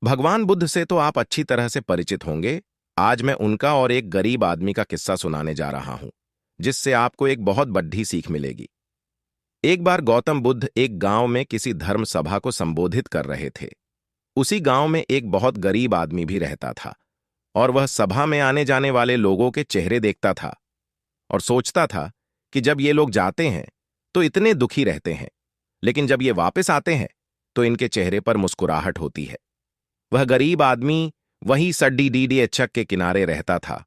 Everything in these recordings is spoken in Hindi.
भगवान बुद्ध से तो आप अच्छी तरह से परिचित होंगे। आज मैं उनका और एक गरीब आदमी का किस्सा सुनाने जा रहा हूं, जिससे आपको एक बहुत बड़ी सीख मिलेगी। एक बार गौतम बुद्ध एक गांव में किसी धर्म सभा को संबोधित कर रहे थे। उसी गांव में एक बहुत गरीब आदमी भी रहता था और वह सभा में आने जाने वाले लोगों के चेहरे देखता था और सोचता था कि जब ये लोग जाते हैं तो इतने दुखी रहते हैं, लेकिन जब ये वापस आते हैं तो इनके चेहरे पर मुस्कुराहट होती है। वह गरीब आदमी वही सड्डी डीडी अच्छक के किनारे रहता था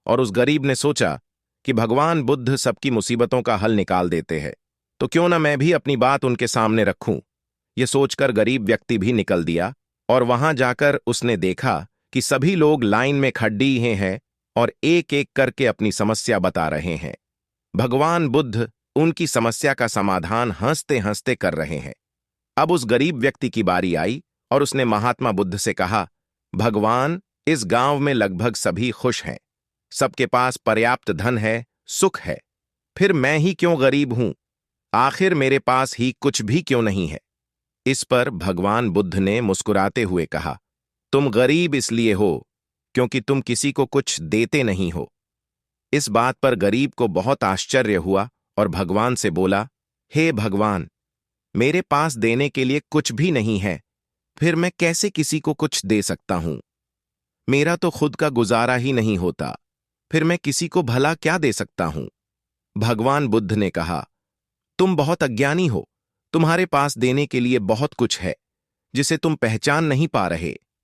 और उस गरीब ने सोचा कि भगवान बुद्ध सबकी मुसीबतों का हल निकाल देते हैं, तो क्यों ना मैं भी अपनी बात उनके सामने रखूं। यह सोचकर गरीब व्यक्ति भी निकल दिया और वहां जाकर उसने देखा कि सभी लोग लाइन में खड़े हैं और एक एक करके अपनी समस्या बता रहे हैं। भगवान बुद्ध उनकी समस्या का समाधान हंसते हंसते कर रहे हैं। अब उस गरीब व्यक्ति की बारी आई और उसने महात्मा बुद्ध से कहा, भगवान, इस गांव में लगभग सभी खुश हैं, सबके पास पर्याप्त धन है, सुख है, फिर मैं ही क्यों गरीब हूं? आखिर मेरे पास ही कुछ भी क्यों नहीं है? इस पर भगवान बुद्ध ने मुस्कुराते हुए कहा, तुम गरीब इसलिए हो क्योंकि तुम किसी को कुछ देते नहीं हो। इस बात पर गरीब को बहुत आश्चर्य हुआ और भगवान से बोला, हे भगवान, मेरे पास देने के लिए कुछ भी नहीं है, फिर मैं कैसे किसी को कुछ दे सकता हूं? मेरा तो खुद का गुजारा ही नहीं होता, फिर मैं किसी को भला क्या दे सकता हूं? भगवान बुद्ध ने कहा, तुम बहुत अज्ञानी हो, तुम्हारे पास देने के लिए बहुत कुछ है जिसे तुम पहचान नहीं पा रहे।